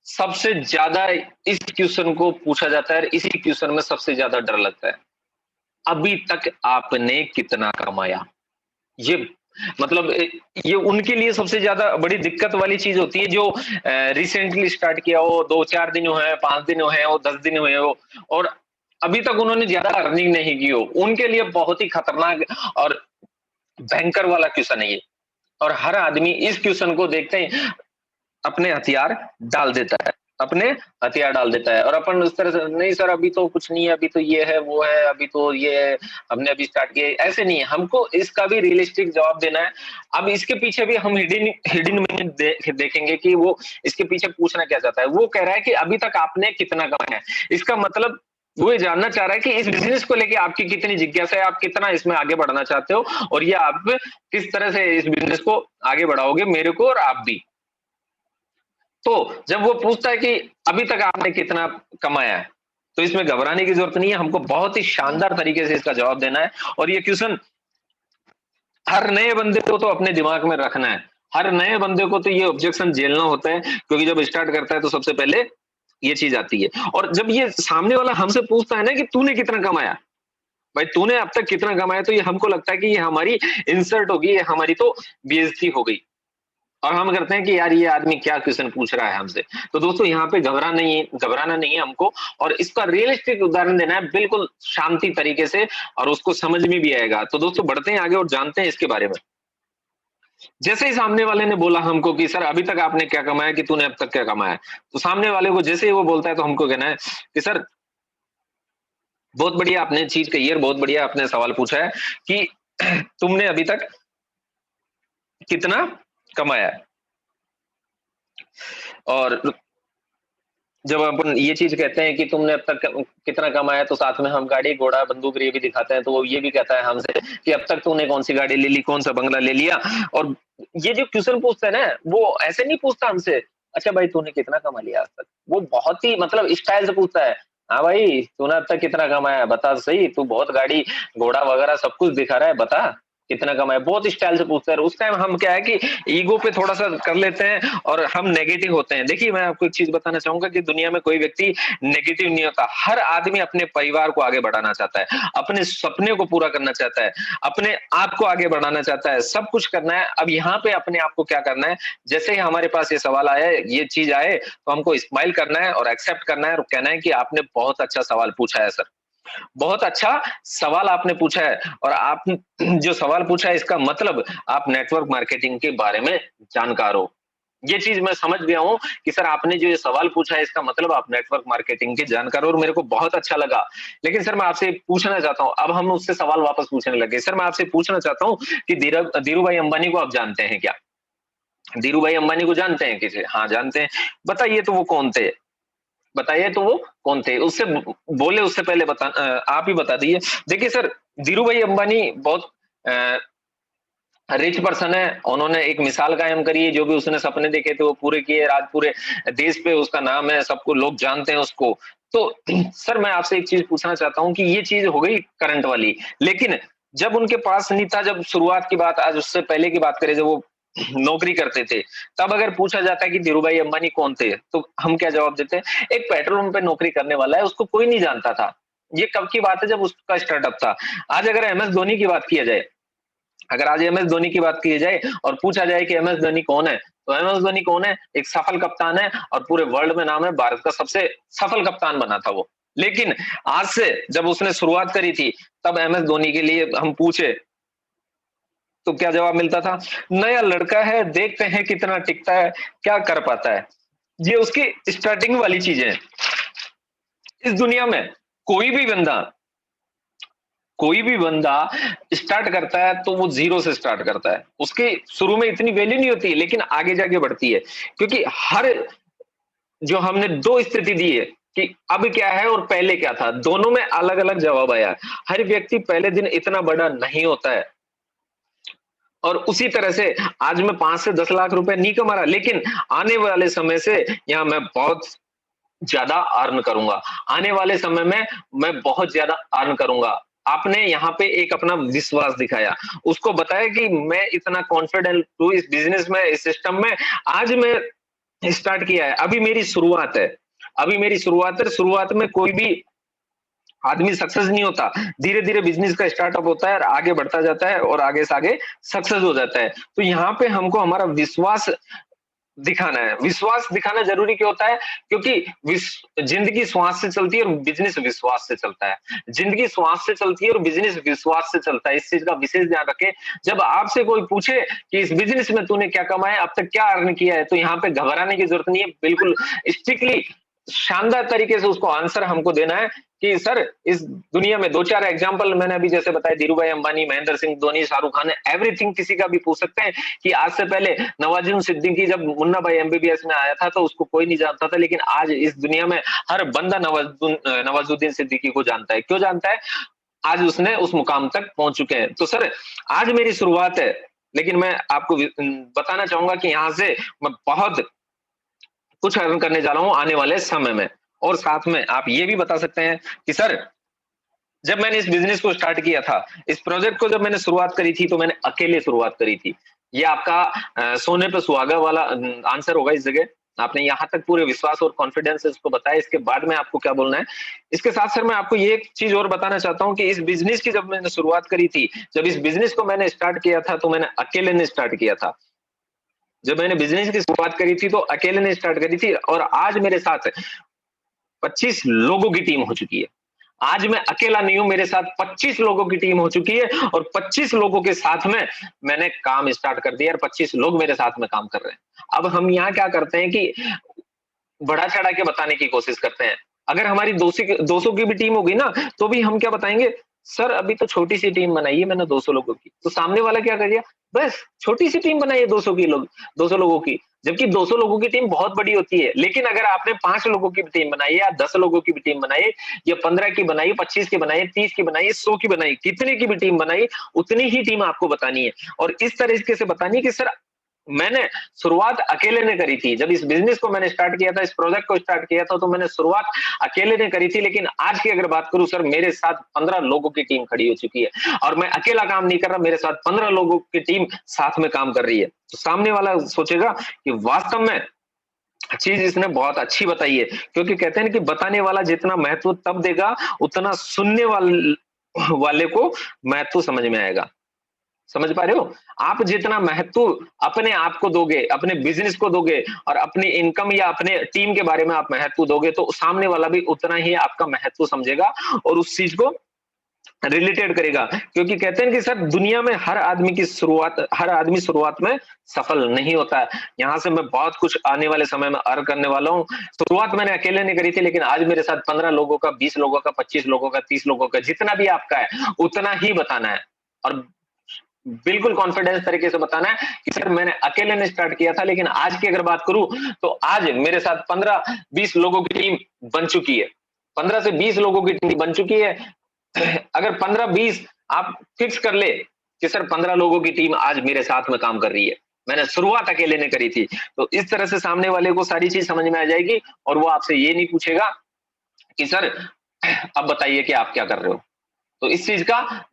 सबसे ज्यादा इस क्वेश्चन को पूछा जाता है, इसी क्वेश्चन में सबसे ज्यादा डर लगता है, अभी तक आपने कितना कमाया? ये मतलब ये उनके लिए सबसे ज्यादा बड़ी दिक्कत वाली चीज होती है जो रिसेंटली स्टार्ट किया हो, 2-4 दिन हुए हैं, 5 दिन हुए हैं, वो 10 दिन हुए हो और अभी तक उन्होंने ज्यादा अर्निंग नहीं की हो, उनके लिए बहुत ही खतरनाक और भयंकर वाला क्वेश्चन है ये। और हर आदमी इस क्वेश्चन को देखते ही अपने हथियार डाल देता है, अपने हथियार डाल देता है और अपन उस तरह से नहीं सर अभी तो कुछ नहीं है, अभी तो ये है, वो है, अभी तो ये है, हमने अभी स्टार्ट किया है, ऐसे नहीं है, हमको इसका भी रियलिस्टिक जवाब देना है। अब इसके पीछे भी हम हिडन हिडन मीनिंग देखेंगे कि वो इसके पीछे पूछना क्या चाहता है। वो कह रहा है कि अभी तक आपने कितना कमाया है, इसका मतलब वो ये जानना चाह रहा है कि इस बिजनेस को लेके आपकी कितनी जिज्ञासा है, आप कितना इसमें आगे बढ़ना चाहते हो और ये आप किस तरह से इस बिजनेस को आगे बढ़ाओगे मेरे को और आप भी। तो जब वो पूछता है कि अभी तक आपने कितना कमाया है, तो इसमें घबराने की जरूरत नहीं है, हमको बहुत ही शानदार तरीके से इसका जवाब देना है और ये क्वेश्चन हर नए बंदे को तो अपने दिमाग में रखना है। हर नए बंदे को तो ये ऑब्जेक्शन झेलना होता है क्योंकि जब स्टार्ट करता है तो सबसे पहले ये चीज आती है। और जब ये सामने वाला हमसे पूछता है ना कि तूने कितना कमाया, भाई तूने अब तक कितना कमाया, तो ये हमको लगता है कि ये हमारी इंसल्ट होगी, ये हमारी तो बेइज्जती हो गई और हम करते हैं कि यार ये आदमी क्या क्वेश्चन पूछ रहा है हमसे। तो दोस्तों यहाँ पे घबराना नहीं है हमको और इसका रियलिस्टिक उदाहरण देना है बिल्कुल शांति तरीके से और उसको समझ में भी आएगा। तो दोस्तों बढ़ते हैं आगे और जानते हैं इसके बारे में। जैसे ही सामने वाले ने बोला हमको कि सर अभी तक आपने क्या कमाया, कि तूने अब तक क्या कमाया, तो सामने वाले को जैसे ही वो बोलता है तो हमको कहना है कि सर बहुत बढ़िया आपने चीज कही है, बहुत बढ़िया आपने सवाल पूछा है कि तुमने अभी तक कितना कमाया है। और जब अपन ये चीज कहते हैं कि तुमने अब तक कितना कमाया, तो साथ में हम गाड़ी घोड़ा बंदूक ये भी दिखाते हैं, तो वो ये भी कहता है हमसे कि अब तक तूने कौन सी गाड़ी ले ली, कौन सा बंगला ले लिया। और ये जो क्वेश्चन पूछता है ना, वो ऐसे नहीं पूछता हमसे अच्छा भाई तूने कितना कमा लिया आज तक, वो बहुत ही मतलब स्टाइल से पूछता है, हाँ भाई तूने अब तक कितना कमाया बता तो सही, तू बहुत गाड़ी घोड़ा वगैरह सब कुछ दिखा रहा है, बता कितना कमाया, बहुत स्टाइल से पूछता है। उस टाइम हम क्या है कि ईगो पे थोड़ा सा कर लेते हैं और हम नेगेटिव होते हैं। देखिए मैं आपको एक चीज बताना चाहूंगा कि दुनिया में कोई व्यक्ति नेगेटिव नहीं होता, हर आदमी अपने परिवार को आगे बढ़ाना चाहता है, अपने सपने को पूरा करना चाहता है, अपने आप को आगे बढ़ाना चाहता है, सब कुछ करना है। अब यहाँ पे अपने आप को क्या करना है, जैसे ही हमारे पास ये सवाल आया है, ये चीज आए, तो हमको स्माइल करना है और एक्सेप्ट करना है और कहना है कि आपने बहुत अच्छा सवाल पूछा है सर, बहुत अच्छा सवाल आपने पूछा है और आप जो सवाल पूछा है इसका मतलब आप नेटवर्क मार्केटिंग के बारे में जानकार हो। ये चीज मैं समझ गया हूँ कि सर आपने जो ये सवाल पूछा है इसका मतलब आप नेटवर्क मार्केटिंग के जानकार हो और मेरे को बहुत अच्छा लगा। लेकिन सर मैं आपसे पूछना चाहता हूँ, अब हम उससे सवाल वापस पूछने लगे, सर मैं आपसे पूछना चाहता हूँ कि धीरू भाई अंबानी को आप जानते हैं क्या? धीरू भाई अंबानी को जानते हैं किसे? हाँ जानते हैं। बताइए तो वो कौन थे? बताइए तो वो कौन थे? उससे बोले उससे पहले आप ही बता दीजिए। देखिए सर, धीरू भाई अंबानी बहुत अ, रिच पर्सन है। उन्होंने एक मिसाल कायम करी है, जो भी उसने सपने देखे थे वो पूरे किए। आज पूरे देश पे उसका नाम है, सबको लोग जानते हैं उसको। तो सर मैं आपसे एक चीज पूछना चाहता हूँ कि ये चीज हो गई करंट वाली, लेकिन जब उनके पास नहीं था, जब शुरुआत की बात, आज उससे पहले की बात करें जब वो नौकरी करते थे, तब अगर पूछा जाता है कि धीरू भाई अंबानी कौन थे, तो हम क्या जवाब देते हैं? एक पेट्रोल पंप पे नौकरी करने वाला है, उसको कोई नहीं जानता था। ये कब की बात है? जब उसका स्टार्टअप था। आज अगर एमएस धोनी की बात किया जाए, अगर आज एमएस धोनी की बात की जाए और पूछा जाए कि एमएस धोनी कौन है, तो एमएस धोनी कौन है? एक सफल कप्तान है और पूरे वर्ल्ड में नाम है, भारत का सबसे सफल कप्तान बना था वो। लेकिन आज से जब उसने शुरुआत करी थी, तब एमएस धोनी के लिए हम पूछे तो क्या जवाब मिलता था? नया लड़का है, देखते हैं कितना टिकता है, क्या कर पाता है। ये उसकी स्टार्टिंग वाली चीजें हैं। इस दुनिया में कोई भी बंदा कोई भी बंदा स्टार्ट करता है तो वो जीरो से स्टार्ट करता है। उसकी शुरू में इतनी वैल्यू नहीं होती, लेकिन आगे जाके बढ़ती है, क्योंकि हर जो हमने दो स्थिति दी है कि अब क्या है और पहले क्या था, दोनों में अलग अलग जवाब आया। हर व्यक्ति पहले दिन इतना बड़ा नहीं होता है और उसी तरह से आज मैं 5 से 10 लाख रुपए नहीं कमा रहा, लेकिन आने वाले समय से यहाँ मैं बहुत ज्यादा अर्न करूंगा। आने वाले समय में मैं बहुत ज्यादा अर्न करूंगा। आपने यहाँ पे एक अपना विश्वास दिखाया, उसको बताया कि मैं इतना कॉन्फिडेंट हूँ इस बिजनेस में, इस सिस्टम में। आज मैं स्टार्ट किया है, अभी मेरी शुरुआत है। अभी मेरी शुरुआत है, शुरुआत में कोई भी आदमी सक्सेस नहीं होता। धीरे-धीरे बिज़नेस का स्टार्टअप होता है और आगे बढ़ता जाता है और आगे से आगे सक्सेस हो जाता है। तो यहाँ पे हमको हमारा विश्वास दिखाना है। विश्वास दिखाना ज़रूरी क्यों होता है? क्योंकि ज़िंदगी श्वास से चलती है और बिज़नेस विश्वास से चलता है। ज़िंदगी श्वास से चलती है और बिज़नेस विश्वास से चलता है। इस चीज़ का विशेष ध्यान रखें। जब आपसे कोई पूछे कि इस बिज़नेस में तूने क्या कमाया, अब तक क्या अर्न किया है, तो यहाँ पे घबराने की ज़रूरत नहीं है। बिल्कुल स्ट्रिक्टली शानदार तरीके से उसको आंसर हमको देना है कि सर इस दुनिया में 2-4 एग्ज़ाम्पल मैंने अभी जैसे बताया, धीरूभाई अंबानी, महेंद्र सिंह धोनी, शाहरुख खान, एवरीथिंग किसी का भी पूछ सकते हैं कि आज से पहले नवाजुद्दीन सिद्दीकी जब मुन्ना भाई एमबीबीएस में आया था तो उसको कोई नहीं जानता था, लेकिन आज इस दुनिया में हर बंदा नवाजुद्दीन सिद्दीकी को जानता है। क्यों जानता है? आज उसने उस मुकाम तक पहुँच चुके हैं। तो सर आज मेरी शुरुआत है, लेकिन मैं आपको बताना चाहूँगा कि यहाँ से मैं बहुत कुछ अर्न करने जा रहा हूँ आने वाले समय में। और साथ में आप ये भी बता सकते हैं कि सर जब मैंने इस बिज़नेस को स्टार्ट किया था, इस प्रोजेक्ट को जब मैंने शुरुआत करी थी, तो मैंने अकेले शुरुआत करी थी। ये आपका सोने पे सुहागा वाला आंसर होगा इस जगह। आपने यहाँ तक पूरे विश्वास और कॉन्फिडेंस से उसको बताया, इसके बाद में आपको क्या बोलना है। इसके साथ सर मैं आपको ये एक चीज़ और बताना चाहता हूँ कि इस बिज़नेस की जब मैंने शुरुआत करी थी, जब इस बिज़नेस को मैंने स्टार्ट किया था, तो मैंने अकेले ने स्टार्ट किया था। जब मैंने बिज़नेस की शुरुआत करी थी, तो अकेले ने स्टार्ट करी थी और आज मेरे साथ 25 लोगों की टीम हो चुकी है। आज मैं अकेला नहीं हूँ, मेरे साथ 25 लोगों की टीम हो चुकी है और 25 लोगों के साथ में मैंने काम स्टार्ट कर दिया और 25 लोग मेरे साथ में काम कर रहे हैं। अब हम यहाँ क्या करते हैं कि बढ़ा-चढ़ा के बताने की कोशिश करते हैं। अगर हमारी 200 की भी टीम होगी ना, तो भी हम क्या बताएँगे, सर अभी तो छोटी-सी टीम बनाई है मैंने 200 लोगों की। तो सामने वाला क्या करेगा, बस छोटी-सी टीम बनाई है 200 लोगों की। जबकि 200 लोगों की टीम बहुत बड़ी होती है। लेकिन अगर आपने 5 लोगों की भी टीम बनाई है या 10 लोगों की भी टीम बनाई है या 15 की बनाई, 25 की बनाई, 30 की बनाई, 100 की बनाई, कितने की भी टीम बनाई, उतनी ही टीम आपको बतानी है। और इस तरीके से बतानी है कि सर मैंने शुरुआत अकेले ने करी थी। जब इस बिज़नेस को मैंने स्टार्ट किया था, इस प्रोजेक्ट को स्टार्ट किया था, तो मैंने शुरुआत अकेले ने करी थी, लेकिन आज की अगर बात करूँ सर, मेरे साथ 15 लोगों की टीम खड़ी हो चुकी है और मैं अकेला काम नहीं कर रहा, मेरे साथ 15 लोगों की टीम साथ में काम कर रही है। तो सामने वाला सोचेगा कि वास्तव में चीज़ इसने बहुत अच्छी बताई है, क्योंकि कहते हैं ना कि बताने वाला जितना महत्व तब देगा, उतना सुनने वाले को महत्व समझ में आएगा। समझ पा रहे हो? आप जितना महत्व अपने आप को दोगे, अपने बिज़नेस को दोगे और अपनी इनकम या अपने टीम के बारे में आप महत्व दोगे, तो सामने वाला भी उतना ही आपका महत्व समझेगा और उस चीज़ को रिलेटेड करेगा। क्योंकि कहते हैं कि सर दुनिया में हर आदमी शुरुआत में सफल नहीं होता है। यहाँ से मैं बहुत कुछ आने वाले समय में अर्न करने वाला हूँ। शुरुआत मैंने अकेले नहीं करी थी, लेकिन आज मेरे साथ 15 लोगों का, 20 लोगों का, 25 लोगों का, 30 लोगों का, जितना भी आपका है, उतना ही बताना है। और बिल्कुल कॉन्फिडेंस तरीके से बताना है कि सर मैंने अकेले ने स्टार्ट किया था, लेकिन आज की अगर बात करूँ, तो आज मेरे साथ 15-20 लोगों की टीम बन चुकी है। 15 से 20 लोगों की टीम बन चुकी है। अगर 15-20 आप फिक्स कर ले कि सर 15 लोगों की टीम आज मेरे साथ में काम कर रही है। मैंने शुरुआत अकेले ने करी थी। तो इस तरह से सामने वाले को सारी चीज़ समझ में आ जाएगी और वो आपसे ये नहीं पूछेगा कि सर अब बताइए कि आप क्या कर रहे हो? तो इस चीज़ का